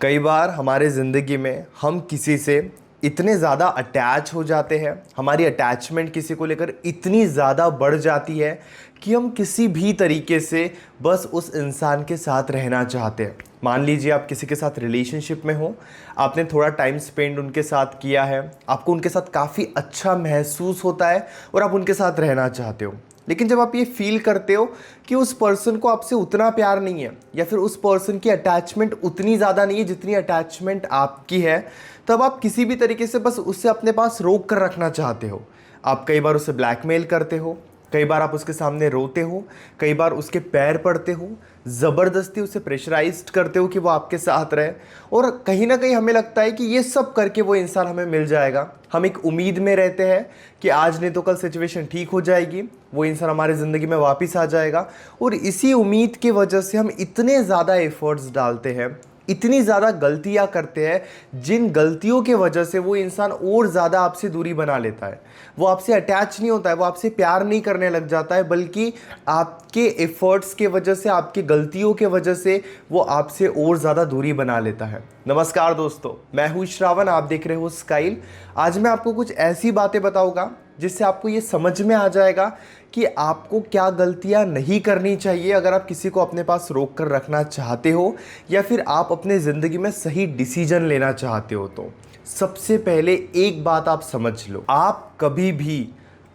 कई बार हमारे ज़िंदगी में हम किसी से इतने ज़्यादा अटैच हो जाते हैं, हमारी अटैचमेंट किसी को लेकर इतनी ज़्यादा बढ़ जाती है कि हम किसी भी तरीके से बस उस इंसान के साथ रहना चाहते हैं। मान लीजिए आप किसी के साथ रिलेशनशिप में हो, आपने थोड़ा टाइम स्पेंड उनके साथ किया है, आपको उनके साथ काफ़ी अच्छा महसूस होता है और आप उनके साथ रहना चाहते हो। लेकिन जब आप ये फील करते हो कि उस पर्सन को आपसे उतना प्यार नहीं है या फिर उस पर्सन की अटैचमेंट उतनी ज़्यादा नहीं है जितनी अटैचमेंट आपकी है, तब आप किसी भी तरीके से बस उससे अपने पास रोक कर रखना चाहते हो। आप कई बार उसे ब्लैकमेल करते हो, कई बार आप उसके सामने रोते हो, कई बार उसके पैर पड़ते हो, ज़बरदस्ती उसे प्रेशराइज्ड करते हो कि वो आपके साथ रहे। और कहीं ना कहीं हमें लगता है कि ये सब करके वो इंसान हमें मिल जाएगा। हम एक उम्मीद में रहते हैं कि आज नहीं तो कल सिचुएशन ठीक हो जाएगी, वो इंसान हमारी ज़िंदगी में वापस आ जाएगा। और इसी उम्मीद की वजह से हम इतने ज़्यादा एफर्ट्स डालते हैं, इतनी ज़्यादा गलतियां करते हैं, जिन गलतियों के वजह से वो इंसान और ज़्यादा आपसे दूरी बना लेता है। वो आपसे अटैच नहीं होता है, वो आपसे प्यार नहीं करने लग जाता है, बल्कि आपके एफर्ट्स के वजह से, आपकी गलतियों के वजह से वो आपसे और ज़्यादा दूरी बना लेता है। नमस्कार दोस्तों, मैं हूँ श्रावण, आप देख रहे हो स्काइल। आज मैं आपको कुछ ऐसी बातें बताऊंगा जिससे आपको ये समझ में आ जाएगा कि आपको क्या गलतियां नहीं करनी चाहिए अगर आप किसी को अपने पास रोक कर रखना चाहते हो या फिर आप अपने ज़िंदगी में सही डिसीजन लेना चाहते हो। तो सबसे पहले एक बात आप समझ लो, आप कभी भी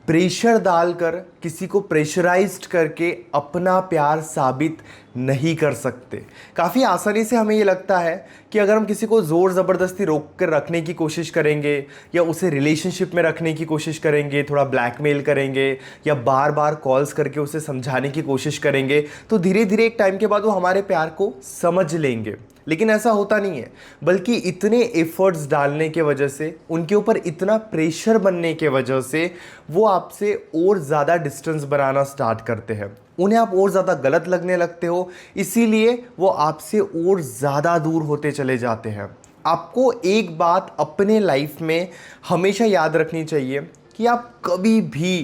प्रेशर डालकर, किसी को प्रेशराइज्ड करके अपना प्यार साबित नहीं कर सकते। काफ़ी आसानी से हमें ये लगता है कि अगर हम किसी को ज़ोर ज़बरदस्ती रोक कर रखने की कोशिश करेंगे या उसे रिलेशनशिप में रखने की कोशिश करेंगे, थोड़ा ब्लैकमेल करेंगे या बार बार कॉल्स करके उसे समझाने की कोशिश करेंगे, तो धीरे धीरे एक टाइम के बाद वो हमारे प्यार को समझ लेंगे। लेकिन ऐसा होता नहीं है, बल्कि इतने एफर्ट्स डालने के वजह से, उनके ऊपर इतना प्रेशर बनने के वजह से वो आपसे और ज़्यादा डिस्टेंस बनाना स्टार्ट करते हैं। उन्हें आप और ज़्यादा गलत लगने लगते हो, इसीलिए वो आपसे और ज़्यादा दूर होते चले जाते हैं। आपको एक बात अपने लाइफ में हमेशा याद रखनी चाहिए कि आप कभी भी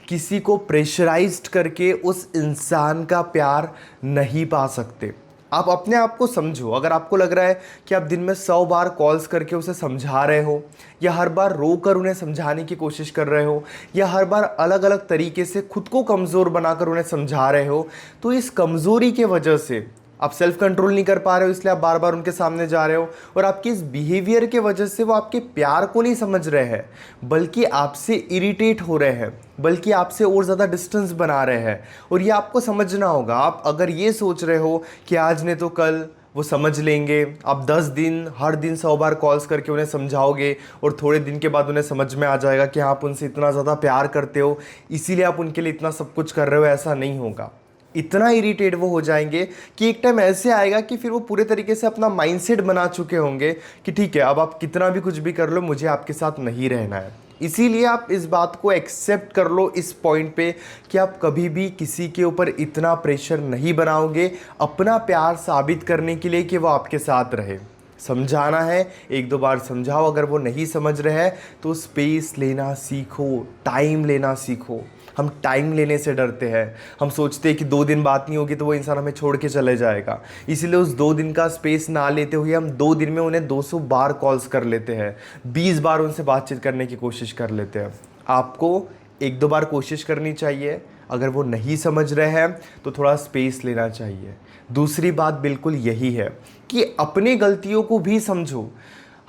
किसी को प्रेशराइज्ड करके उस इंसान का प्यार नहीं पा सकते। आप अपने आप को समझो। अगर आपको लग रहा है कि आप दिन में 100 बार कॉल्स करके उसे समझा रहे हो, या हर बार रो कर उन्हें समझाने की कोशिश कर रहे हो, या हर बार अलग अलग तरीके से खुद को कमज़ोर बनाकर उन्हें समझा रहे हो, तो इस कमज़ोरी के वजह से आप सेल्फ कंट्रोल नहीं कर पा रहे हो, इसलिए आप बार बार उनके सामने जा रहे हो। और आपके इस बिहेवियर के वजह से वो आपके प्यार को नहीं समझ रहे हैं, बल्कि आपसे इरिटेट हो रहे हैं, बल्कि आपसे और ज़्यादा डिस्टेंस बना रहे हैं। और ये आपको समझना होगा। आप अगर ये सोच रहे हो कि आज नहीं तो कल वो समझ लेंगे, आप 10 दिन हर दिन 100 बार कॉल्स करके उन्हें समझाओगे और थोड़े दिन के बाद उन्हें समझ में आ जाएगा कि आप उनसे इतना ज़्यादा प्यार करते हो, इसीलिए आप उनके लिए इतना सब कुछ कर रहे हो, ऐसा नहीं होगा। इतना इरिटेट वो हो जाएंगे कि एक टाइम ऐसे आएगा कि फिर वो पूरे तरीके से अपना माइंडसेट बना चुके होंगे कि ठीक है, अब आप कितना भी कुछ भी कर लो, मुझे आपके साथ नहीं रहना है। इसीलिए आप इस बात को एक्सेप्ट कर लो इस पॉइंट पे कि आप कभी भी किसी के ऊपर इतना प्रेशर नहीं बनाओगे अपना प्यार साबित करने के लिए कि वो आपके साथ रहे। समझाना है, एक दो बार समझाओ। अगर वो नहीं समझ रहे हैं तो स्पेस लेना सीखो, टाइम लेना सीखो। हम टाइम लेने से डरते हैं। हम सोचते हैं कि 2 दिन बात नहीं होगी तो वो इंसान हमें छोड़ के चले जाएगा, इसीलिए उस 2 दिन का स्पेस ना लेते हुए हम 2 दिन में उन्हें 200 बार कॉल्स कर लेते हैं, 20 बार उनसे बातचीत करने की कोशिश कर लेते हैं। आपको एक दो बार कोशिश करनी चाहिए। अगर वो नहीं समझ रहे हैं तो थोड़ा स्पेस लेना चाहिए। दूसरी बात बिल्कुल यही है कि अपनी गलतियों को भी समझो।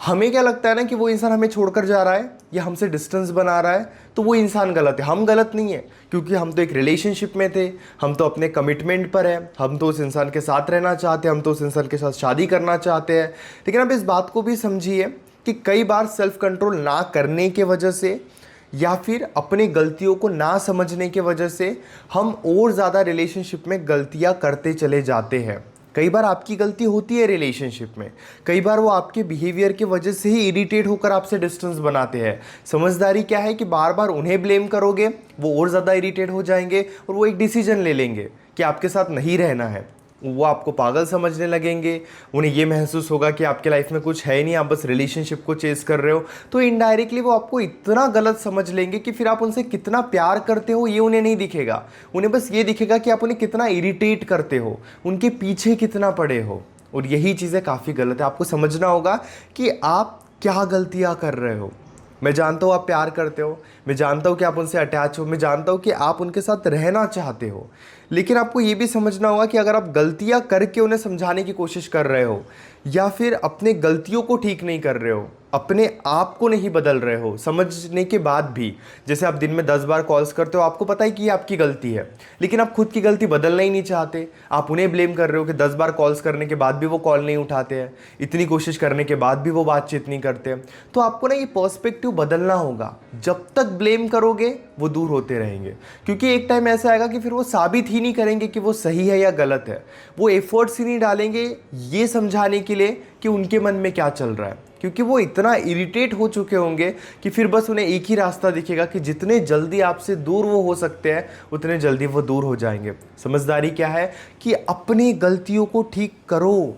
हमें क्या लगता है ना कि वो इंसान हमें छोड़कर जा रहा है या हमसे डिस्टेंस बना रहा है तो वो इंसान गलत है। हम गलत नहीं है, क्योंकि हम तो एक रिलेशनशिप में थे, हम तो अपने कमिटमेंट पर हैं, हम तो उस इंसान के साथ रहना चाहते हैं, हम तो उस इंसान के साथ शादी करना चाहते हैं। लेकिन आप इस बात को भी समझिए कि कई बार सेल्फ कंट्रोल ना करने के वजह से या फिर अपनी गलतियों को ना समझने के वजह से हम और ज़्यादा रिलेशनशिप में गलतियाँ करते चले जाते हैं। कई बार आपकी गलती होती है रिलेशनशिप में, कई बार वो आपके बिहेवियर की वजह से ही इरिटेट होकर आपसे डिस्टेंस बनाते हैं। समझदारी क्या है कि बार बार उन्हें ब्लेम करोगे, वो और ज़्यादा इरिटेट हो जाएंगे और वो एक डिसीजन ले लेंगे कि आपके साथ नहीं रहना है। वो आपको पागल समझने लगेंगे, उन्हें ये महसूस होगा कि आपके लाइफ में कुछ है नहीं, आप बस रिलेशनशिप को चेस कर रहे हो। तो इनडायरेक्टली वो आपको इतना गलत समझ लेंगे कि फिर आप उनसे कितना प्यार करते हो ये उन्हें नहीं दिखेगा। उन्हें बस ये दिखेगा कि आप उन्हें कितना इरिटेट करते हो, उनके पीछे कितना पड़े हो। और यही चीज़ें काफ़ी गलत है। आपको समझना होगा कि आप क्या गलतियाँ कर रहे हो। मैं जानता हूँ आप प्यार करते हो, मैं जानता हूँ कि आप उनसे अटैच हो, मैं जानता हूँ कि आप उनके साथ रहना चाहते हो, लेकिन आपको ये भी समझना होगा कि अगर आप गलतियाँ करके उन्हें समझाने की कोशिश कर रहे हो या फिर अपने गलतियों को ठीक नहीं कर रहे हो, अपने आप को नहीं बदल रहे हो समझने के बाद भी, जैसे आप दिन में 10 बार कॉल्स करते हो, आपको पता है कि ये आपकी गलती है, लेकिन आप खुद की गलती बदलना ही नहीं चाहते, आप उन्हें ब्लेम कर रहे हो कि 10 बार कॉल्स करने के बाद भी वो कॉल नहीं उठाते हैं, इतनी कोशिश करने के बाद भी वो बातचीत नहीं करते। तो आपको ना ये पर्सपेक्टिव बदलना होगा। जब तक ब्लेम करोगे वो दूर होते रहेंगे, क्योंकि एक टाइम ऐसा आएगा कि फिर वो साबित ही नहीं करेंगे कि वो सही है या गलत है, वो एफर्ट्स ही नहीं डालेंगे ये समझाने के लिए कि उनके मन में क्या चल रहा है, क्योंकि वो इतना इरिटेट हो चुके होंगे कि फिर बस उन्हें एक ही रास्ता दिखेगा कि जितने जल्दी आपसे दूर वो हो सकते हैं उतने जल्दी वो दूर हो जाएंगे। समझदारी क्या है कि अपनी गलतियों को ठीक करो,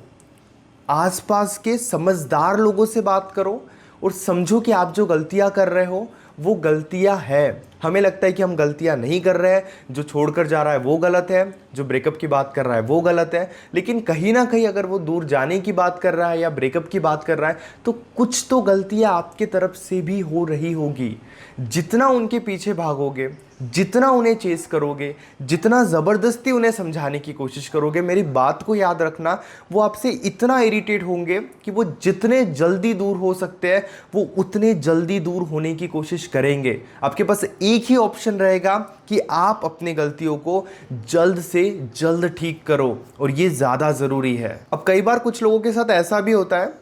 आसपास के समझदार लोगों से बात करो और समझो कि आप जो गलतियां कर रहे हो वो गलतियां हैं। हमें लगता है कि हम गलतियां नहीं कर रहे हैं, जो छोड़कर जा रहा है वो गलत है, जो ब्रेकअप की बात कर रहा है वो गलत है, लेकिन कहीं ना कहीं अगर वो दूर जाने की बात कर रहा है या ब्रेकअप की बात कर रहा है तो कुछ तो गलतियां आपके तरफ से भी हो रही होगी। जितना उनके पीछे भागोगे, जितना उन्हें चेस करोगे, जितना ज़बरदस्ती उन्हें समझाने की कोशिश करोगे, मेरी बात को याद रखना, वो आपसे इतना इरिटेट होंगे कि वो जितने जल्दी दूर हो सकते हैं वो उतने जल्दी दूर होने की कोशिश करेंगे। आपके पास एक ही ऑप्शन रहेगा कि आप अपनी गलतियों को जल्द से जल्द ठीक करो, और ये ज़्यादा ज़रूरी है। अब कई बार कुछ लोगों के साथ ऐसा भी होता है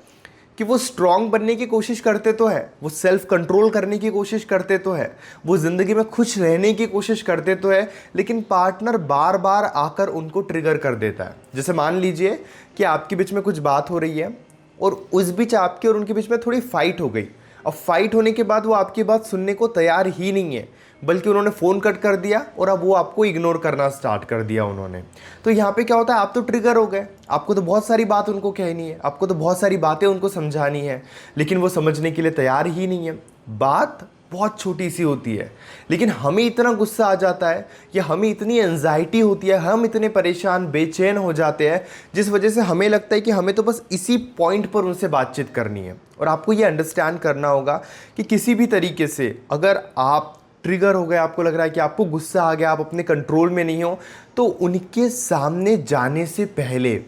कि वो स्ट्रांग बनने की कोशिश करते तो है, वो सेल्फ कंट्रोल करने की कोशिश करते तो है, वो ज़िंदगी में खुश रहने की कोशिश करते तो है, लेकिन पार्टनर बार बार आकर उनको ट्रिगर कर देता है। जैसे मान लीजिए कि आपके बीच में कुछ बात हो रही है और उस बीच आपके और उनके बीच में थोड़ी फाइट हो गई। अब फाइट होने के बाद वो आपकी बात सुनने को तैयार ही नहीं है, बल्कि उन्होंने फ़ोन कट कर दिया और अब वो आपको इग्नोर करना स्टार्ट कर दिया उन्होंने। तो यहाँ पे क्या होता है, आप तो ट्रिगर हो गए, आपको तो बहुत सारी बात उनको कहनी है, आपको तो बहुत सारी बातें उनको समझानी है, लेकिन वो समझने के लिए तैयार ही नहीं है। बात बहुत छोटी सी होती है, लेकिन हमें इतना गुस्सा आ जाता है या हमें इतनी एंजाइटी होती है, हम इतने परेशान बेचैन हो जाते हैं, जिस वजह से हमें लगता है कि हमें तो बस इसी पॉइंट पर उनसे बातचीत करनी है। और आपको ये अंडरस्टैंड करना होगा कि किसी भी तरीके से अगर आप ट्रिगर हो गए, आपको लग रहा है कि आपको गुस्सा आ गया, आप अपने कंट्रोल में नहीं हो, तो उनके सामने जाने से पहले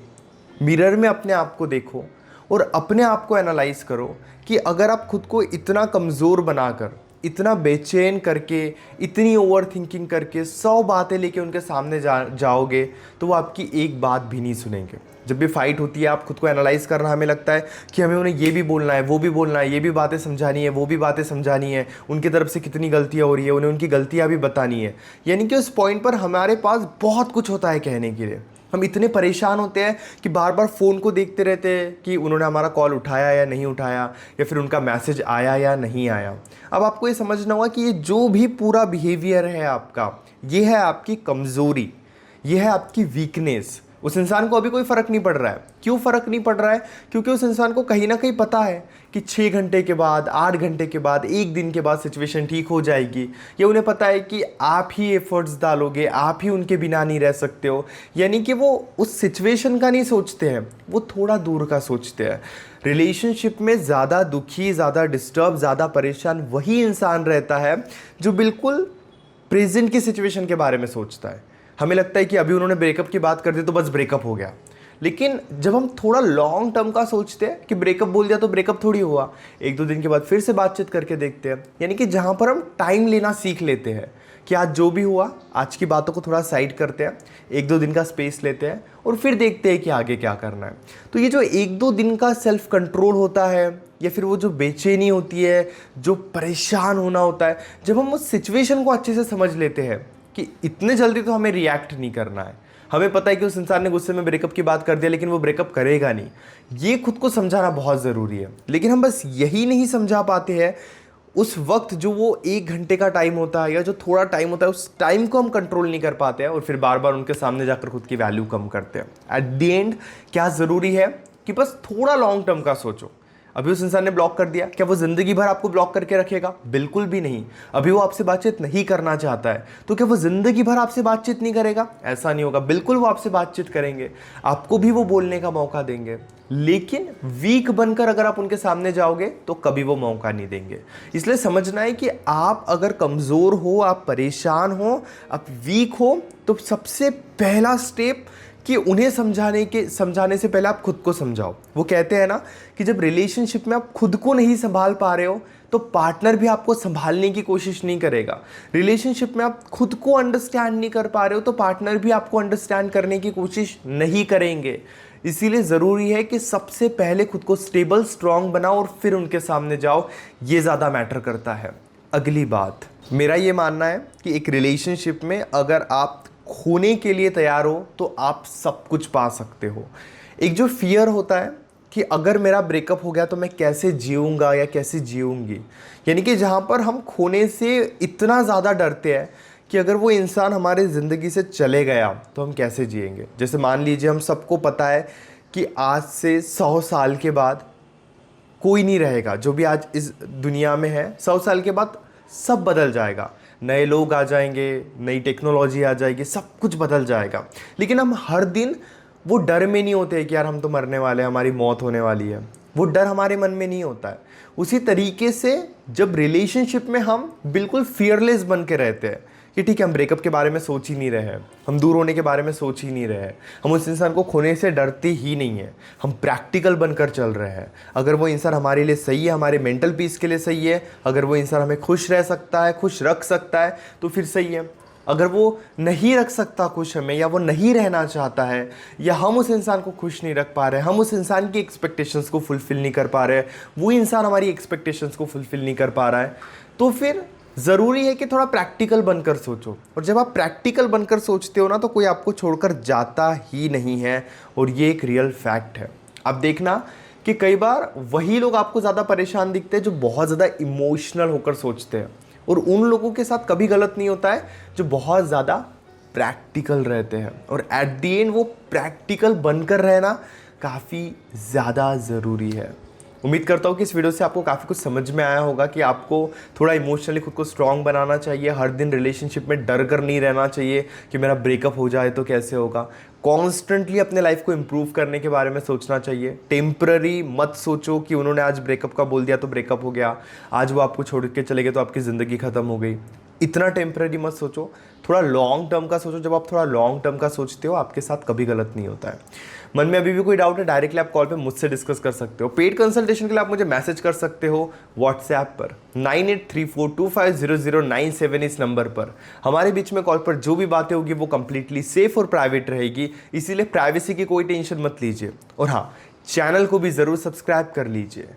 मिरर में अपने आप को देखो और अपने आप को एनालाइज करो कि अगर आप खुद को इतना कमज़ोर बनाकर, इतना बेचैन करके, इतनी ओवर थिंकिंग करके 100 बातें लेके उनके सामने जाओगे तो वो आपकी एक बात भी नहीं सुनेंगे। जब भी फाइट होती है आप खुद को एनालाइज करना, हमें लगता है कि हमें उन्हें ये भी बोलना है, वो भी बोलना है, ये भी बातें समझानी है, वो भी बातें समझानी है, उनकी तरफ से कितनी गलतियाँ हो रही है, उन्हें उनकी गलतियाँ भी बतानी है। यानी कि उस पॉइंट पर हमारे पास बहुत कुछ होता है कहने के लिए। हम इतने परेशान होते हैं कि बार बार फ़ोन को देखते रहते हैं कि उन्होंने हमारा कॉल उठाया या नहीं उठाया, या फिर उनका मैसेज आया या नहीं आया। अब आपको ये समझना होगा कि ये जो भी पूरा बिहेवियर है आपका, ये है आपकी कमज़ोरी, ये है आपकी वीकनेस। उस इंसान को अभी कोई फ़र्क नहीं पड़ रहा है। क्यों फ़र्क नहीं पड़ रहा है? क्योंकि उस इंसान को कहीं ना कहीं पता है कि 6 घंटे के बाद, 8 घंटे के बाद, 1 दिन के बाद सिचुएशन ठीक हो जाएगी। ये उन्हें पता है कि आप ही एफर्ट्स डालोगे, आप ही उनके बिना नहीं रह सकते हो। यानी कि वो उस सिचुएशन का नहीं सोचते हैं, वो थोड़ा दूर का सोचते हैं। रिलेशनशिप में ज़्यादा दुखी, ज़्यादा डिस्टर्ब, ज़्यादा परेशान वही इंसान रहता है जो बिल्कुल प्रेजेंट की सिचुएशन के बारे में सोचता है। हमें लगता है कि अभी उन्होंने ब्रेकअप की बात कर दी तो बस ब्रेकअप हो गया, लेकिन जब हम थोड़ा लॉन्ग टर्म का सोचते हैं कि ब्रेकअप बोल दिया तो ब्रेकअप थोड़ी हुआ, 1-2 दिन के बाद फिर से बातचीत करके देखते हैं। यानी कि जहाँ पर हम टाइम लेना सीख लेते हैं कि आज जो भी हुआ, आज की बातों को थोड़ा साइड करते हैं, 1-2 दिन का स्पेस लेते हैं और फिर देखते हैं कि आगे क्या करना है। तो ये जो 1-2 दिन का सेल्फ कंट्रोल होता है, या फिर वो जो बेचैनी होती है, जो परेशान होना होता है, जब हम उस सिचुएशन को अच्छे से समझ लेते हैं कि इतने जल्दी तो हमें रिएक्ट नहीं करना है, हमें पता है कि उस इंसान ने गुस्से में ब्रेकअप की बात कर दिया लेकिन वो ब्रेकअप करेगा नहीं, ये खुद को समझाना बहुत ज़रूरी है। लेकिन हम बस यही नहीं समझा पाते हैं। उस वक्त जो वो 1 घंटे का टाइम होता है या जो थोड़ा टाइम होता है, उस टाइम को हम कंट्रोल नहीं कर पाते हैं और फिर बार बार उनके सामने जाकर खुद की वैल्यू कम करते हैं। एट द एंड क्या ज़रूरी है कि बस थोड़ा लॉन्ग टर्म का सोचो। अभी उस इंसान ने ब्लॉक कर दिया, क्या वो ज़िंदगी भर आपको ब्लॉक करके रखेगा? बिल्कुल भी नहीं। अभी वो आपसे बातचीत नहीं करना चाहता है, तो क्या वो ज़िंदगी भर आपसे बातचीत नहीं करेगा? ऐसा नहीं होगा, बिल्कुल वो आपसे बातचीत करेंगे, आपको भी वो बोलने का मौका देंगे। लेकिन वीक बनकर अगर आप उनके सामने जाओगे तो कभी वो मौका नहीं देंगे। इसलिए समझना है कि आप अगर कमज़ोर हो, आप परेशान हो, आप वीक हो, तो सबसे पहला स्टेप कि उन्हें समझाने से पहले आप खुद को समझाओ। वो कहते हैं ना कि जब रिलेशनशिप में आप खुद को नहीं संभाल पा रहे हो तो पार्टनर भी आपको संभालने की कोशिश नहीं करेगा। रिलेशनशिप में आप खुद को अंडरस्टैंड नहीं कर पा रहे हो तो पार्टनर भी आपको अंडरस्टैंड करने की कोशिश नहीं करेंगे। इसीलिए ज़रूरी है कि सबसे पहले खुद को स्टेबल, स्ट्रांग बनाओ और फिर उनके सामने जाओ। ये ज़्यादा मैटर करता है। अगली बात, मेरा ये मानना है कि एक रिलेशनशिप में अगर आप खोने के लिए तैयार हो तो आप सब कुछ पा सकते हो। एक जो फियर होता है कि अगर मेरा ब्रेकअप हो गया तो मैं कैसे जीऊँगा या कैसे जीऊँगी, यानी कि जहाँ पर हम खोने से इतना ज़्यादा डरते हैं कि अगर वो इंसान हमारे ज़िंदगी से चले गया तो हम कैसे जिएंगे। जैसे मान लीजिए हम सबको पता है कि आज से 100 साल के बाद कोई नहीं रहेगा, जो भी आज इस दुनिया में है 100 साल के बाद सब बदल जाएगा, नए लोग आ जाएंगे, नई टेक्नोलॉजी आ जाएगी, सब कुछ बदल जाएगा। लेकिन हम हर दिन वो डर में नहीं होते कि यार हम तो मरने वाले हैं, हमारी मौत होने वाली है, वो डर हमारे मन में नहीं होता है। उसी तरीके से जब रिलेशनशिप में हम बिल्कुल फियरलेस बन के रहते हैं कि ठीक है हम ब्रेकअप के बारे में सोच ही नहीं रहे हैं, हम दूर होने के बारे में सोच ही नहीं रहे हैं, हम उस इंसान को खोने से डरते ही नहीं हैं, हम प्रैक्टिकल बनकर चल रहे हैं। अगर वो इंसान हमारे लिए सही है, हमारे मेंटल पीस के लिए सही है, अगर वो इंसान हमें खुश रह सकता है, खुश रख सकता है तो फिर सही है। अगर वो नहीं रख सकता खुश हमें, या वो नहीं रहना चाहता है, या हम उस इंसान को खुश नहीं रख पा रहे, हम उस इंसान की एक्सपेक्टेशंस को फुलफ़िल नहीं कर पा रहे, वो इंसान हमारी एक्सपेक्टेशंस को फुलफ़िल नहीं कर पा रहा है, तो फिर ज़रूरी है कि थोड़ा प्रैक्टिकल बनकर सोचो। और जब आप प्रैक्टिकल बनकर सोचते हो ना तो कोई आपको छोड़कर जाता ही नहीं है, और ये एक रियल फैक्ट है। अब देखना कि कई बार वही लोग आपको ज़्यादा परेशान दिखते हैं जो बहुत ज़्यादा इमोशनल होकर सोचते हैं, और उन लोगों के साथ कभी गलत नहीं होता है जो बहुत ज़्यादा प्रैक्टिकल रहते हैं। और एट दी एंड वो प्रैक्टिकल बनकर रहना काफ़ी ज़्यादा ज़रूरी है। उम्मीद करता हूँ कि इस वीडियो से आपको काफ़ी कुछ समझ में आया होगा कि आपको थोड़ा इमोशनली खुद को स्ट्रांग बनाना चाहिए। हर दिन रिलेशनशिप में डर कर नहीं रहना चाहिए कि मेरा ब्रेकअप हो जाए तो कैसे होगा। कॉन्स्टेंटली अपने लाइफ को इम्प्रूव करने के बारे में सोचना चाहिए। टेम्पररी मत सोचो कि उन्होंने आज ब्रेकअप का बोल दिया तो ब्रेकअप हो गया, आज वो आपको छोड़ के चले गए तो आपकी ज़िंदगी ख़त्म हो गई। इतना टेम्पररी मत सोचो, थोड़ा लॉन्ग टर्म का सोचो। जब आप थोड़ा लॉन्ग टर्म का सोचते हो आपके साथ कभी गलत नहीं होता है। मन में अभी भी कोई डाउट है, डायरेक्टली आप कॉल पे मुझसे डिस्कस कर सकते हो। पेड कंसल्टेशन के लिए आप मुझे मैसेज कर सकते हो व्हाट्सएप पर 9834250097 इस नंबर पर। हमारे बीच में कॉल पर जो भी बातें होगी वो कंप्लीटली सेफ और प्राइवेट रहेगी, इसीलिए प्राइवेसी की कोई टेंशन मत लीजिए। और हाँ, चैनल को भी ज़रूर सब्सक्राइब कर लीजिए।